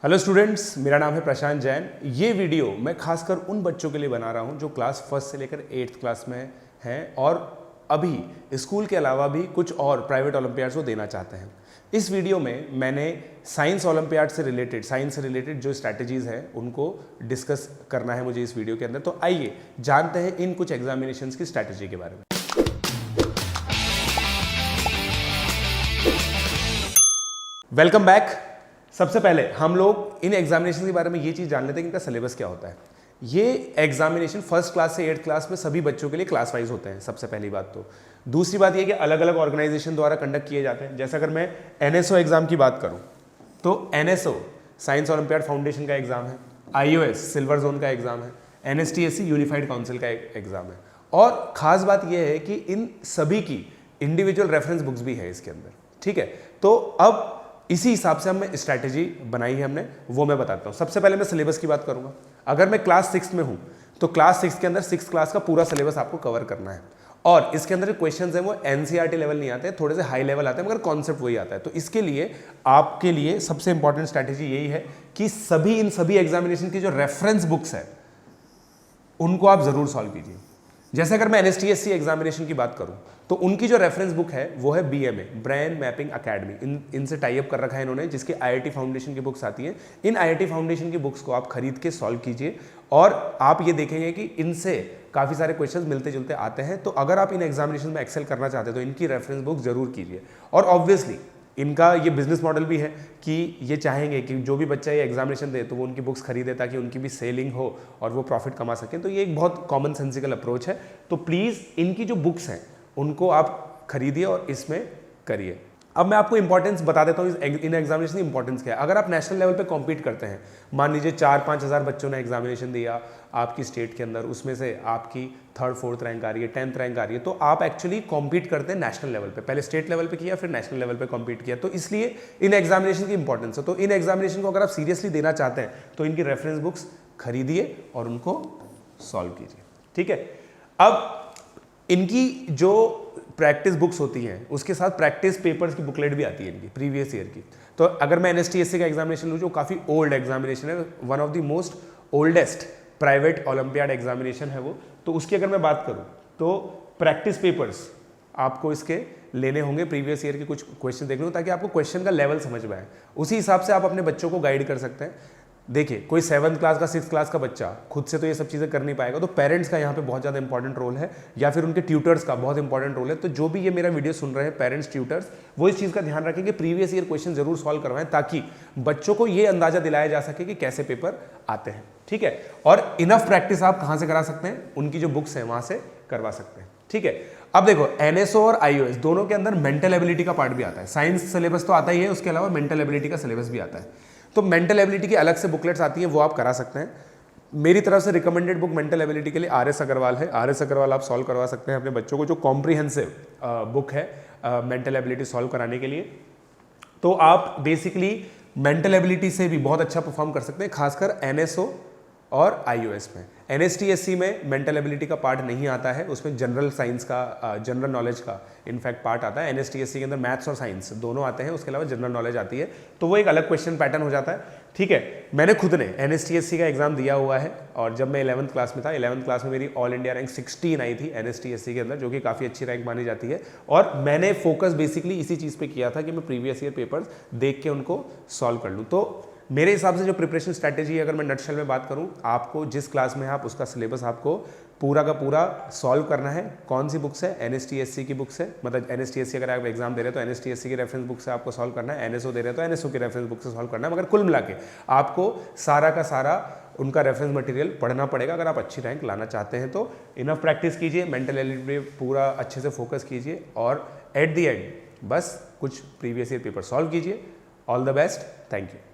Hello students, मेरा नाम है प्रशांत जैन। ये वीडियो मैं खासकर उन बच्चों के लिए बना रहा हूँ जो क्लास फर्स्ट से लेकर 8th क्लास में हैं और अभी स्कूल के अलावा भी कुछ और प्राइवेट ओलंपियाड्स को देना चाहते हैं। इस वीडियो में मैंने साइंस ओलंपियाड से रिलेटेड जो स्ट्रैटेजीज़ हैं उनको डिस्कस करना है मुझे इस वीडियो के अंदर। तो आइए जानते हैं इन कुछ एग्जामिनेशंस की स्ट्रैटेजी के बारे में। Welcome back. सबसे पहले हम लोग इन एग्जामिनेशन के बारे में ये चीज़ जान लेते हैं कि इनका सिलेबस क्या होता है। ये एग्जामिनेशन फर्स्ट क्लास से 8th क्लास में सभी बच्चों के लिए क्लास वाइज होते हैं, सबसे पहली बात तो। दूसरी बात ये कि अलग अलग ऑर्गेनाइजेशन द्वारा कंडक्ट किए जाते हैं। जैसे अगर मैं NSO एग्जाम की बात करूँ तो NSO साइंस ओलंपियाड फाउंडेशन का एग्जाम है, IOS सिल्वर जोन का एग्जाम है, NSTSC यूनिफाइड काउंसिल का एग्जाम है। और ख़ास बात यह है कि इन सभी की इंडिविजुअल रेफरेंस बुक्स भी है इसके अंदर, ठीक है। तो अब इसी हिसाब से हमने स्ट्रैटेजी बनाई है हमने, वो मैं बताता हूँ। सबसे पहले मैं सिलेबस की बात करूँगा। अगर मैं क्लास 6 में हूँ तो क्लास 6 के अंदर 6th क्लास का पूरा सिलेबस आपको कवर करना है। और इसके अंदर क्वेश्चंस हैं वो NCERT लेवल नहीं आते हैं, थोड़े से हाई लेवल आते हैं, मगर कॉन्सेप्ट वही आता है। तो इसके लिए आपके लिए सबसे इंपॉर्टेंट स्ट्रैटेजी यही है कि इन सभी एग्जामिनेशन की जो रेफरेंस बुक्स है उनको आप जरूर सॉल्व कीजिए। जैसे अगर मैं NSTSC एग्जामिनेशन की बात करूं तो उनकी जो रेफरेंस बुक है वो है BMA ब्रेन मैपिंग अकेडमी। इनसे टाई अप कर रखा है इन्होंने, जिसकी IIT फाउंडेशन की बुक्स आती हैं। इन IIT फाउंडेशन की बुक्स को आप खरीद के सॉल्व कीजिए और आप ये देखेंगे कि इनसे काफ़ी सारे क्वेश्चंस मिलते जुलते आते हैं। तो अगर आप इन एग्जामिनेशन में एक्सेल करना चाहते हैं तो इनकी रेफरेंस बुक जरूर कीजिए। और ऑब्वियसली इनका ये बिजनेस मॉडल भी है कि ये चाहेंगे कि जो भी बच्चा ये एग्जामिनेशन दे तो वो उनकी बुक्स खरीदे ताकि उनकी भी सेलिंग हो और वो प्रॉफिट कमा सकें। तो ये एक बहुत कॉमन सेंसिकल अप्रोच है। तो प्लीज़ इनकी जो बुक्स हैं उनको आप खरीदिए और इसमें करिए। अब मैं आपको इंपॉर्टेंस बता देता हूँ इन एग्जामिनेशन की इंपॉर्टेंस क्या है। अगर आप नेशनल लेवल पे कॉम्पीट करते हैं, मान लीजिए 4-5 हज़ार बच्चों ने एग्जामिनेशन दिया आपकी स्टेट के अंदर, उसमें से आपकी 3rd 4th रैंक आ रही है, 10th रैंक आ रही है, तो आप एक्चुअली कॉम्पीट करते हैं नेशनल लेवल पे। पहले स्टेट लेवल पे किया, फिर नेशनल लेवल पे कॉम्पीट किया। तो इसलिए इन एग्जामिनेशन की इंपॉर्टेंस है। तो इन एग्जामिनेशन को अगर आप सीरियसली देना चाहते हैं तो इनकी रेफरेंस बुक्स खरीदिए और उनको सॉल्व कीजिए, ठीक है। अब इनकी जो प्रैक्टिस बुक्स होती हैं उसके साथ प्रैक्टिस पेपर्स की बुकलेट भी आती है इनकी प्रीवियस ईयर की। तो अगर मैं NSTSC का एग्जामिनेशन लूँ जो काफ़ी ओल्ड एग्जामिनेशन है, one of the most oldest private olympiad examination है वो, तो उसकी अगर मैं बात करूँ तो प्रैक्टिस पेपर्स आपको इसके लेने होंगे, प्रीवियस ईयर के कुछ क्वेश्चन देखने हो ताकि आपको क्वेश्चन का लेवल समझ में आए। उसी हिसाब से आप अपने बच्चों को गाइड कर सकते हैं। देखिए, कोई 7th क्लास का 6th क्लास का बच्चा खुद से तो ये सब चीज़ें कर नहीं पाएगा, तो पेरेंट्स का यहाँ पे बहुत ज़्यादा इंपॉर्टेंट रोल है, या फिर उनके ट्यूटर्स का बहुत इंपॉर्टेंट रोल है। तो जो भी ये मेरा वीडियो सुन रहे हैं पेरेंट्स, ट्यूटर्स, वो इस चीज़ का ध्यान रखें कि प्रीवियस ईयर क्वेश्चन जरूर सॉल्व करवाएं ताकि बच्चों को ये अंदाजा दिलाया जा सके कि कैसे पेपर आते हैं, ठीक है। और इनफ प्रैक्टिस आप कहाँ से करा सकते हैं, उनकी जो बुक्स हैं वहाँ से करवा सकते हैं, ठीक है। अब देखो, NSO और IOS दोनों के अंदर मेंटल एबिलिटी का पार्ट भी आता है। साइंस सिलेबस तो आता ही है, उसके अलावा मेंटल एबिलिटी का सिलेबस भी आता है। तो मेंटल एबिलिटी की अलग से बुकलेट्स आती हैं, वो आप करा सकते हैं। मेरी तरफ से रिकमेंडेड बुक मेंटल एबिलिटी के लिए RS अग्रवाल है। RS अग्रवाल आप सॉल्व करवा सकते हैं अपने बच्चों को, जो कॉम्प्रिहेंसिव बुक है मेंटल एबिलिटी सॉल्व कराने के लिए। तो आप बेसिकली मेंटल एबिलिटी से भी बहुत अच्छा परफॉर्म कर सकते हैं, खासकर NSO और IOS में। NSTSC में मेंटल एबिलिटी का पार्ट नहीं आता है, उसमें जनरल साइंस का जनरल नॉलेज का इनफैक्ट पार्ट आता है। NSTSC के अंदर मैथ्स और साइंस दोनों आते हैं, उसके अलावा जनरल नॉलेज आती है, तो वो एक अलग क्वेश्चन पैटर्न हो जाता है, ठीक है। मैंने खुद ने NSTSC का एग्जाम दिया हुआ है और जब मैं 11th क्लास में था, 11th क्लास में मेरी ऑल इंडिया रैंक 16 आई थी NSTSC के अंदर, जो कि काफ़ी अच्छी रैंक मानी जाती है। और मैंने फोकस बेसिकली इसी चीज़ पे किया था कि मैं प्रीवियस ईयर पेपर्स देख के उनको सॉल्व कर लूँ। तो मेरे हिसाब से जो प्रिपरेशन स्ट्रैटेजी है, अगर मैं नटशेल में बात करूं, आपको जिस क्लास में है आप उसका सिलेबस आपको पूरा का पूरा सॉल्व करना है। कौन सी बुक्स है? NSTSC की बुक्स है, मतलब NSTSC अगर आप एग्जाम दे रहे हैं तो NSTSC की रेफरेंस बुक से आपको सॉल्व करना है। NSO दे रहे हैं तो NSO की रेफरेंस बुक से सॉल्व करना है। मगर कुल मिला के आपको सारा का सारा उनका रेफरेंस मटेरियल पढ़ना पड़ेगा अगर आप अच्छी रैंक लाना चाहते हैं। तो इनफ प्रैक्टिस कीजिए, मेंटल एबिलिटी पूरा अच्छे से फोकस कीजिए और एट द एंड बस कुछ प्रीवियस ईयर पेपर सॉल्व कीजिए। All the best, thank you.